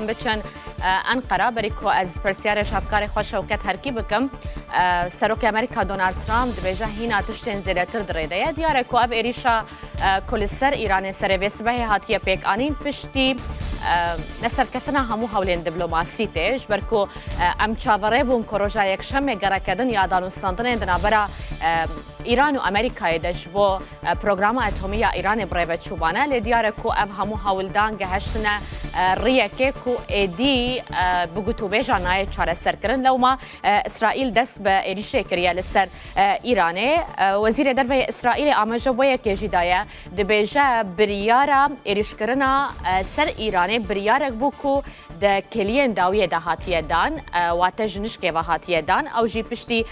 بچن انقره بریکو از پرسیارش افکار خوش شوکت هرکی بکم سروک امریکا دونالد ترامپ دبیجه هینا تشتین زیادتر دریده دیاره کو اف ایریشا کل سر ایران سر وسبه هاتیه پیک آنین پشتی نصر کفتنا همو حولین دیپلماسی تیج برکو ام چاوره بون کروجا یک شمه گرکدن یا دانستاندن دنابرا ایران و امریکای دش بو پروگرام اتمی ایران بریوت شوبانه لدیاره کو اف همو حولدان گهشتنه ریکه کو ایدی بگوتو بیجا نای چاره سر کرن لو ما اسرائیل دست به ایریشه کریه لسر ایرانه وزیر دروی اسرائیل آمجه بویه که جدایه دبیجه بریارا ایریش کرنا سر ایرانه بریارک بو کو ده کلین داویه ده هاتیه دان واته جنشکه و هاتیه دان او جی پشتی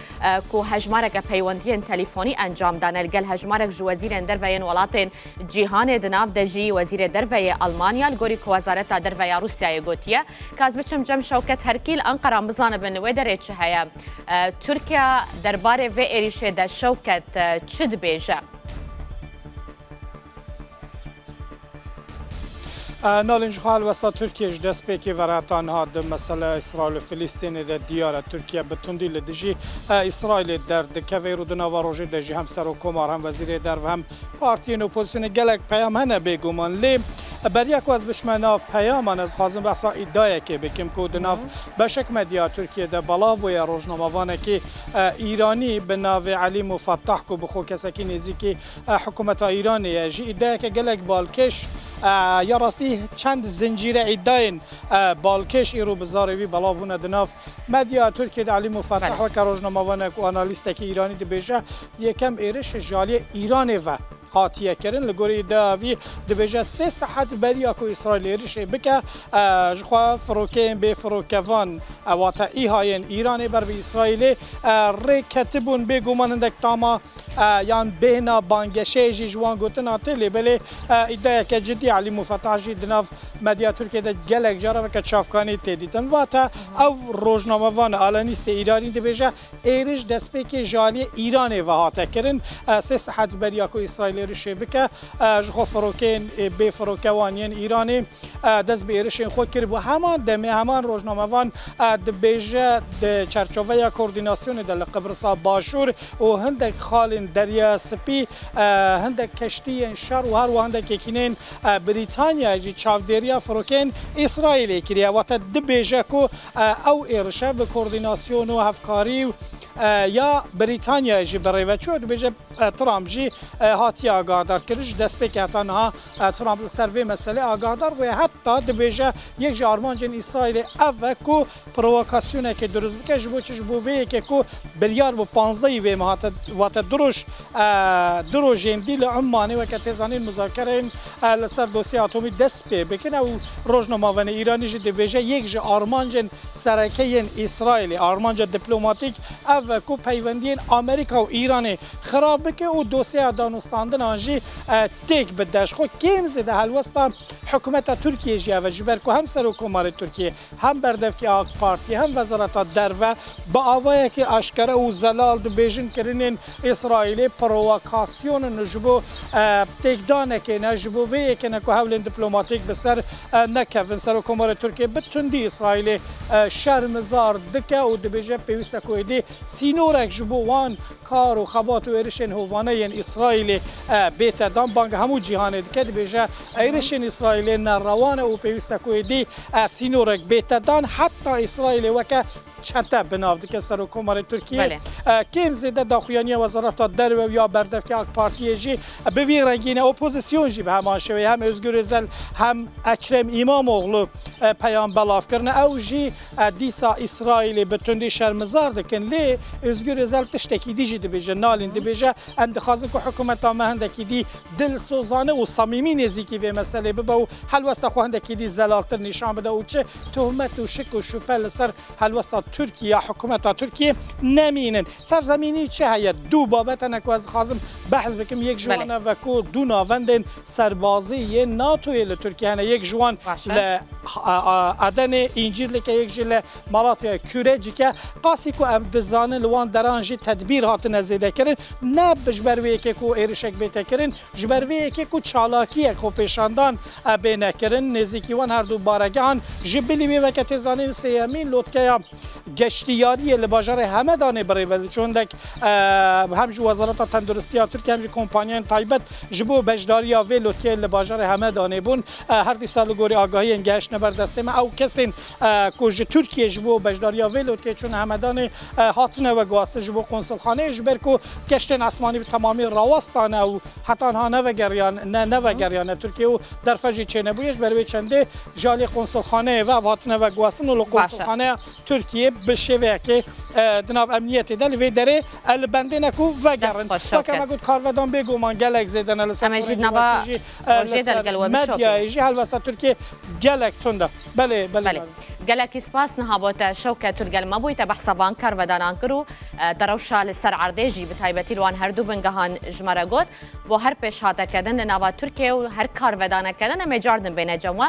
کو هجمارک پیوندین تلیفونی انجام دان الگل هجمارک جو وزیر دروی ولاتین جیهان دناف ده جی وزیر دروی آلمانیا الگوری کو وزارت دروی روسیای گوتیه کاز بچم جم شوکت هرکیل انقره مزانه بن و دره چه هيا ترکیه درباره و ایریشه ده شوکت چد بیجه نالنج خال وسط ترکیه دست به که وراتان هاد مسئله اسرائیل و فلسطین در دیار ترکیه به تندی لدیجی اسرائیل در دکوی رو دنواروجی دجی هم سر و کمار هم وزیر در و هم پارتی اپوزیسیون گلک پیام هنه بگومان لی بر یک از بشمناف پیامان از خازم بحثا ادعای که بکم که دناف بشک مدیا ترکیه در بالا بوی روزنامه‌وانه که ایرانی به ناو علی مفتح کو بخو کسی که نزدیک حکومت ایرانی جی ادعای که گلک بالکش یا راستی چند زنجیره ادعاین بالکش ایرو بزاروی بالا بونه دناف مدیا ترکیه علی مفتح و که روزنامه‌وانه کو آنالیست که ایرانی دی بیجه یکم ایرش جالی ایرانی و هاتیه کردن لگوری داوی دبیجه 3 ساعت بریا کو اسرائیل ریشه بکه جخوا فروکین به فروکوان واتا ایهاین ایرانی بر به اسرائیل رکتبون بگومانندک تاما یان بهنا بانگشه جوان گوتن تلی بله ایده که جدی علی مفتح دناف مدیا ترکیه ده گلک جارا و که چافکانی تدیدن واتا او روزنامه‌وان آلانیست ایرانی دبیجه ایرش دست به که جالی ایرانی و هاته کردن 3 ساعت بریا کو اسرائیل ریشه بکه جخوا فروکین به فروکوانین ایرانی دست به ایرشین خود کرد و همان دمی همان روزنامه‌وان دبیجه د چرچوبه کوردیناسیون در قبرس باشور و هندک خالین دریا سپی هندک کشتی شر و هر و هندک کینین بریتانیا جی چاودریا فروکین اسرائیل کریه و تا دبیجه کو او ایرشه به کوردیناسیون و هفکاری یا بریتانیا جی برای چود بجه ترامپ جی هاتی آگاهدار کردش دست به که تنها ترامپ سروی مسئله آگاهدار و حتی دبیجه یک جارمانجن اسرائیل اوه کو پرووکاسیونه که درست بکه جبو چه جبو وی که کو بلیار با 15 وی مهات وات دروش دیل عمانی و که تزانین مذاکره لسر دوسیه اتمی دست به بکنه و روزنامه‌وان ایرانی جی دبیجه یک جارمانجن سرکه اسرائیل آرمانج دیپلماتیک اوه کو پیوندین آمریکا و ایران خراب بکه و دوسیه دانستاندن آنجی تیک بدش خو کیم زده هلوستا حکومت ترکیه جی و جبر کو هم سر حکومت ترکیه هم بردف که آق پارتی هم وزارت در و با آوای که اشکره و زلال دبیجن کرنین اسرائیل پرووکاسیون نجبو تیک دانه که نجبو وی که نکو حول دیپلماتیک بسر نکفن سر حکومت ترکیه بتندی اسرائیل شرمزار دکه و دبیجه پیوسته کویدی سینورک جبو وان کار و خبات و ایرشن هوانه ین اسرائیل بیت دام بانگ همو جهان دکه دبیجه ایرشن اسرائیل نروانه و پیوسته کویدی سینورک بیت دان حتی اسرائیل وکه چته بنافده که سر حکومت ترکیه کم زده داخویانی وزارت در و یا بردف که پارتی جی به وی رنگین اپوزیسیون جی به همان شوی هم özgür özel هم اکرم اماموغلو پیام بلاف کرنه او جی دیسا اسرائیل به تندی شرمزار دکن لی özgür özel تشتکی دی جی دی بیجه نالین دی بیجه اندخازه که حکومت آمه هندکی دی دل سوزانه و صمیمی نزیکی به مسئله ببا و حلوستا خو هندکی دی زلالتر نشان بده و چه تهمت و شک و شپل سر حلوستا ترکیه حکومت ترکیه نمینن سرزمینی چه هست دو بابت انا که از خازم بحث بکم یک جوان و کو دو ناوندن سربازی ناتوی لترکیه هنه یک جوان لعدن اینجیر لکه یک جل مالاتیا کورجی که قاسی که ام دزانه لوان درانجی تدبیر هاتن زیده کرن نه بجبروی که کو ایرشک بیته کرن جبروی که کو چالاکی کو پیشاندان بینه کرن نزیکی وان هر دو بارگان جبلی می وقت زانه سیامین لطکه گشتیاری لباجار همه دانه برای ولی چون دک همجو وزارت تندرستی ترکیه همجو کمپانیان تایبت جبو بجداری و لطکه لباجار همه دانه بون هر دی سال گوری آگاهی انگشت نبر دسته ما او کسین کوج ترکیه جبو بجداری و لطکه چون همه دانه هاتنه و گواسته جبو قنصل خانه جبر کو گشتن آسمانی به تمامی راوستانه و حتی آنها نوگریان ترکیه و در فجی چه نبویش برای چنده جالی قنصل خانه و هاتنه و گواستن و قنصل خانه ترکیه بشه که دناب امنیتی دل وی داره البنده نکو و گرن تا که مگود کارودان بگو من گلک زیدن السر مدیا ایجی هل وسط ترکیه گلک تنده بله گلک اسپاس نهابوت شوکت الگل ما بویت بحثوان کار و دانان کرو دروشال سر عردیجی به تایبتی لوان هر دو بنگهان جمره گود و هر پیش هاته کردن نوا ترکیه و هر کار و دانه کردن مجاردن بین جمعه